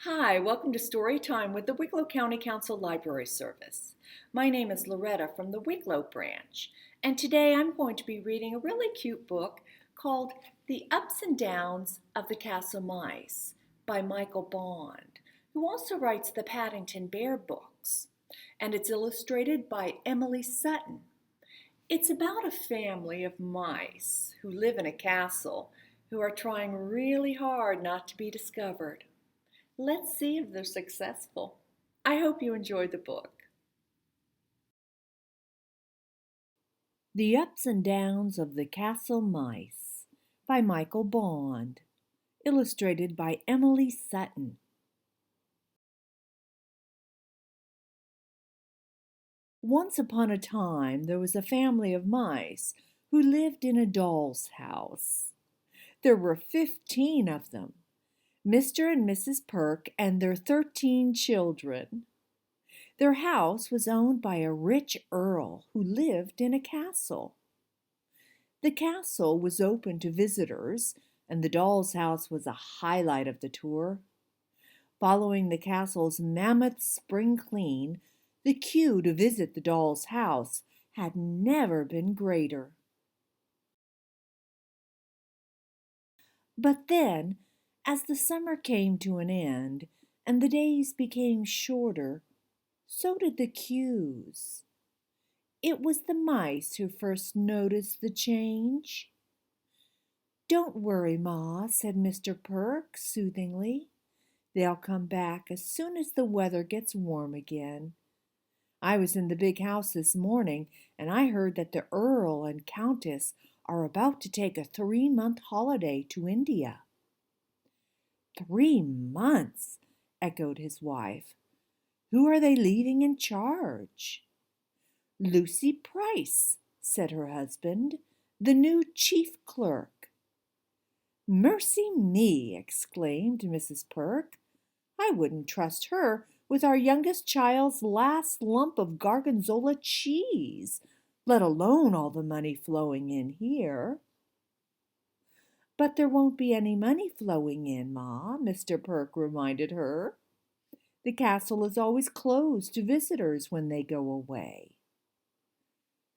Hi, welcome to Story Time with the Wicklow County Council Library Service. My name is Loretta from the Wicklow branch, and today I'm going to be reading a really cute book called The Ups and Downs of the Castle Mice by Michael Bond, who also writes the Paddington Bear books, and it's illustrated by Emily Sutton. It's about a family of mice who live in a castle who are trying really hard not to be discovered. Let's see if they're successful. I hope you enjoyed the book. The Ups and Downs of the Castle Mice by Michael Bond, illustrated by Emily Sutton. Once upon a time, there was a family of mice who lived in a doll's house. There were 15 of them, Mr. and Mrs. Perk and their 13 children. Their house was owned by a rich earl who lived in a castle. The castle was open to visitors, and the doll's house was a highlight of the tour. Following the castle's mammoth spring clean, the queue to visit the doll's house had never been greater. But then, as the summer came to an end and the days became shorter, so did the queues. It was the mice who first noticed the change. "Don't worry, Ma," said Mr. Perk soothingly. "They'll come back as soon as the weather gets warm again. I was in the big house this morning, and I heard that the Earl and Countess are about to take a 3-month holiday to India." 3 months, echoed his wife. "Who are they leaving in charge?" "Lucy Price," said her husband, "the new chief clerk." "Mercy me!" exclaimed Mrs. Perk. "I wouldn't trust her with our youngest child's last lump of Gorgonzola cheese, let alone all the money flowing in here." "But there won't be any money flowing in, Ma," Mr. Perk reminded her. "The castle is always closed to visitors when they go away."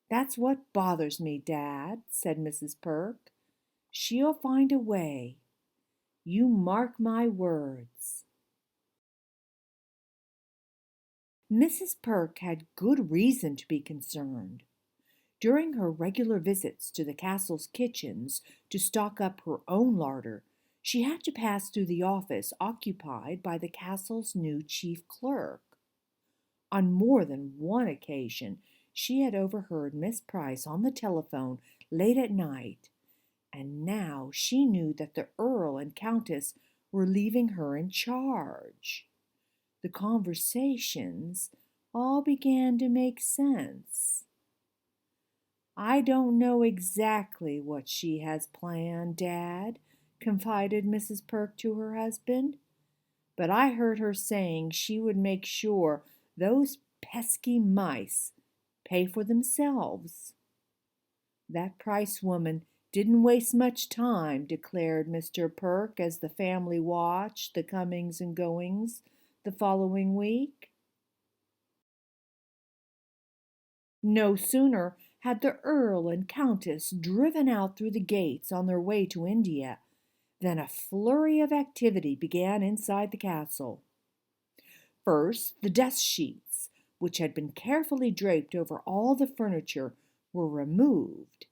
"That's what bothers me, Dad," said Mrs. Perk. "She'll find a way. You mark my words." Mrs. Perk had good reason to be concerned. During her regular visits to the castle's kitchens to stock up her own larder, she had to pass through the office occupied by the castle's new chief clerk. On more than one occasion, she had overheard Miss Price on the telephone late at night, and now she knew that the Earl and Countess were leaving her in charge. The conversations all began to make sense. "I don't know exactly what she has planned, Dad," confided Mrs. Perk to her husband, "but I heard her saying she would make sure those pesky mice pay for themselves." "That Price woman didn't waste much time," declared Mr. Perk as the family watched the comings and goings the following week. No sooner had the Earl and Countess driven out through the gates on their way to India than a flurry of activity began inside the castle. First, the dust sheets, which had been carefully draped over all the furniture, were removed.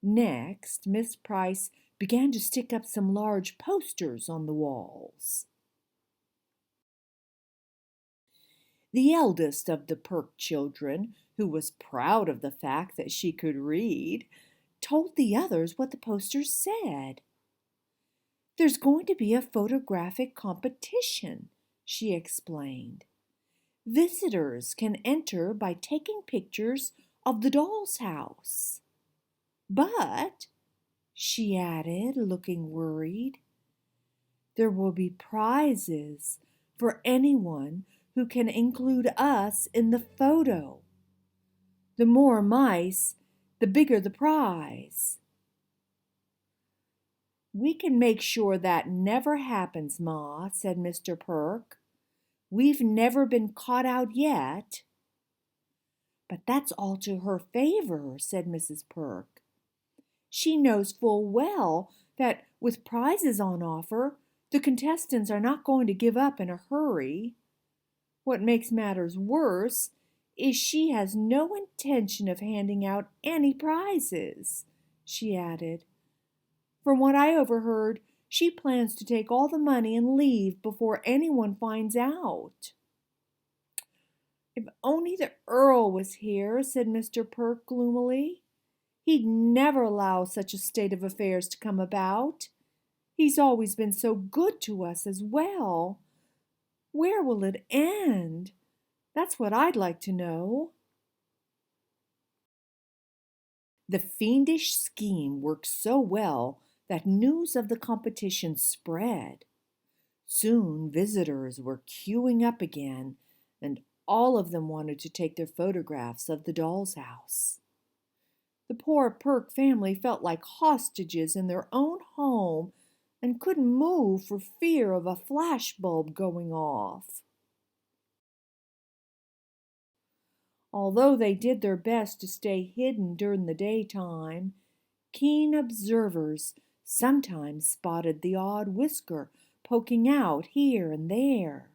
Next, Miss Price began to stick up some large posters on the walls. The eldest of the Perk children, who was proud of the fact that she could read, told the others what the posters said. "There's going to be a photographic competition," she explained. "Visitors can enter by taking pictures of the doll's house. But," she added, looking worried, "there will be prizes for anyone who can include us in the photo. The more mice, the bigger the prize." "We can make sure that never happens, Ma," said Mr. Perk. "We've never been caught out yet." "But that's all to her favor," said Mrs. Perk. "She knows full well that with prizes on offer, the contestants are not going to give up in a hurry. What makes matters worse is she has no intention of handing out any prizes," she added. "From what I overheard, she plans to take all the money and leave before anyone finds out." "If only the Earl was here," said Mr. Perk gloomily. "He'd never allow such a state of affairs to come about. He's always been so good to us as well. Where will it end? That's what I'd like to know." The fiendish scheme worked so well that news of the competition spread. Soon visitors were queuing up again, and all of them wanted to take their photographs of the doll's house. The poor Perk family felt like hostages in their own home and couldn't move for fear of a flash bulb going off. Although they did their best to stay hidden during the daytime, keen observers sometimes spotted the odd whisker poking out here and there.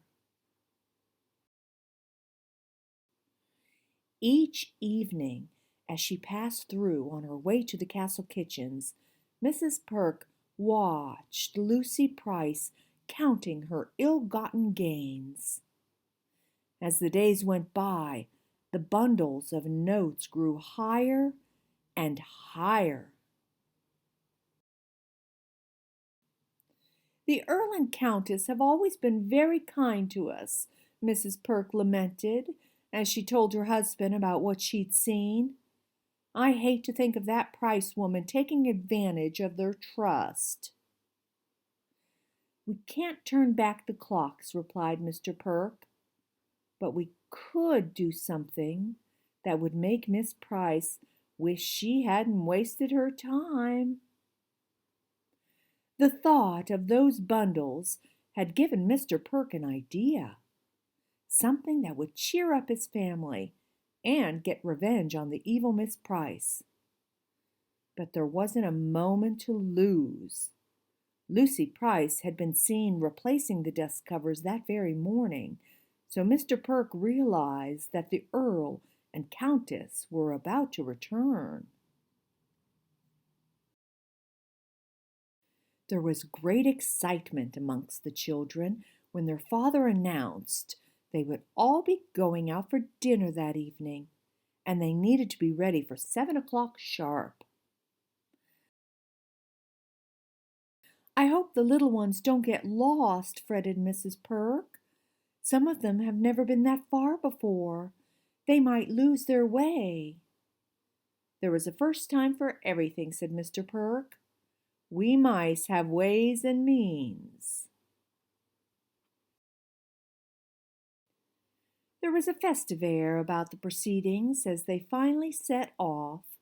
Each evening, as she passed through on her way to the castle kitchens, Mrs. Perk watched Lucy Price counting her ill-gotten gains. As the days went by, the bundles of notes grew higher and higher. "The Earl and Countess have always been very kind to us," Mrs. Perk lamented, as she told her husband about what she'd seen. "I hate to think of that Price woman taking advantage of their trust." "We can't turn back the clocks," replied Mr. Perk, "but we could do something that would make Miss Price wish she hadn't wasted her time." The thought of those bundles had given Mr. Perk an idea, something that would cheer up his family and get revenge on the evil Miss Price. But there wasn't a moment to lose. Lucy Price had been seen replacing the desk covers that very morning, so Mr. Perk realized that the Earl and Countess were about to return. There was great excitement amongst the children when their father announced they would all be going out for dinner that evening, and they needed to be ready for 7 o'clock sharp. "I hope the little ones don't get lost," fretted Mrs. Perk. "Some of them have never been that far before. They might lose their way." "There is a first time for everything," said Mr. Perk. "We mice have ways and means." There was a festive air about the proceedings as they finally set off.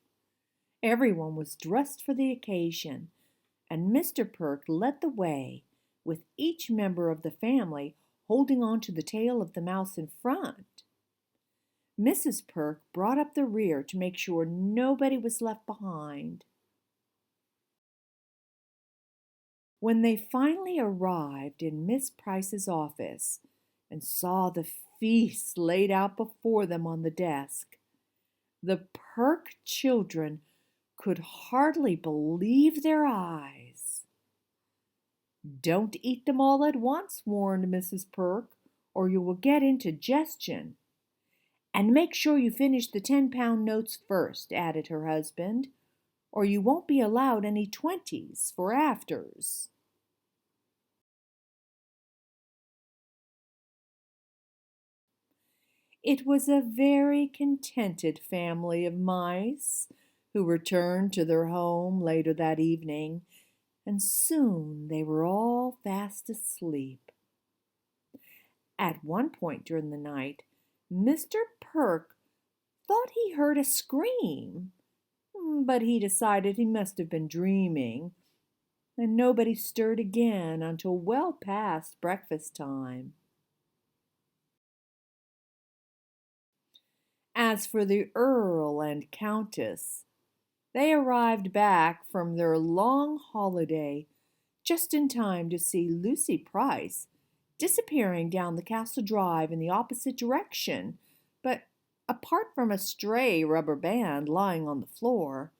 Everyone was dressed for the occasion, and Mr. Perk led the way, with each member of the family holding on to the tail of the mouse in front. Mrs. Perk brought up the rear to make sure nobody was left behind. When they finally arrived in Miss Price's office and saw the feast laid out before them on the desk, the Perk children could hardly believe their eyes. "Don't eat them all at once," warned Mrs. Perk, "or you will get indigestion." "And make sure you finish the 10-pound notes first," added her husband, "or you won't be allowed any 20s for afters." It was a very contented family of mice who returned to their home later that evening, and soon they were all fast asleep. At one point during the night, Mr. Perk thought he heard a scream, but he decided he must have been dreaming. and nobody stirred again until well past breakfast time. As for the Earl and Countess, they arrived back from their long holiday just in time to see Lucy Price disappearing down the castle drive in the opposite direction, but apart from a stray rubber band lying on the floor,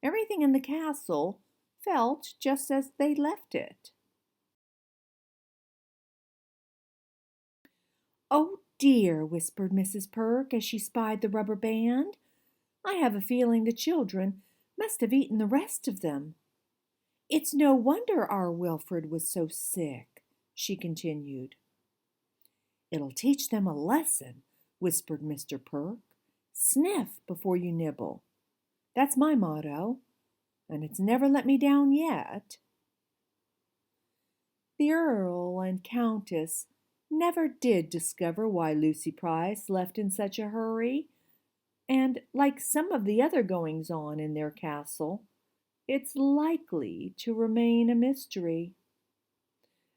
everything in the castle felt just as they left it. "Oh dear," whispered Mrs. Perk as she spied the rubber band. "I have a feeling the children must have eaten the rest of them. It's no wonder our Wilfred was so sick," she continued. "It'll teach them a lesson," whispered Mr. Perk. "Sniff before you nibble. That's my motto, and it's never let me down yet." The Earl and Countess never did discover why Lucy Price left in such a hurry, and like some of the other goings-on in their castle, it's likely to remain a mystery.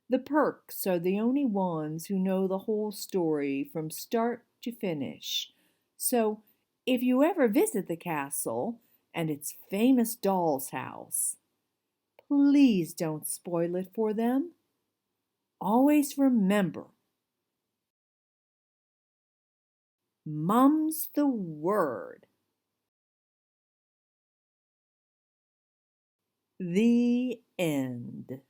The Perks are the only ones who know the whole story from start to finish, so if you ever visit the castle and its famous doll's house, please don't spoil it for them. Always remember, mum's the word. The end.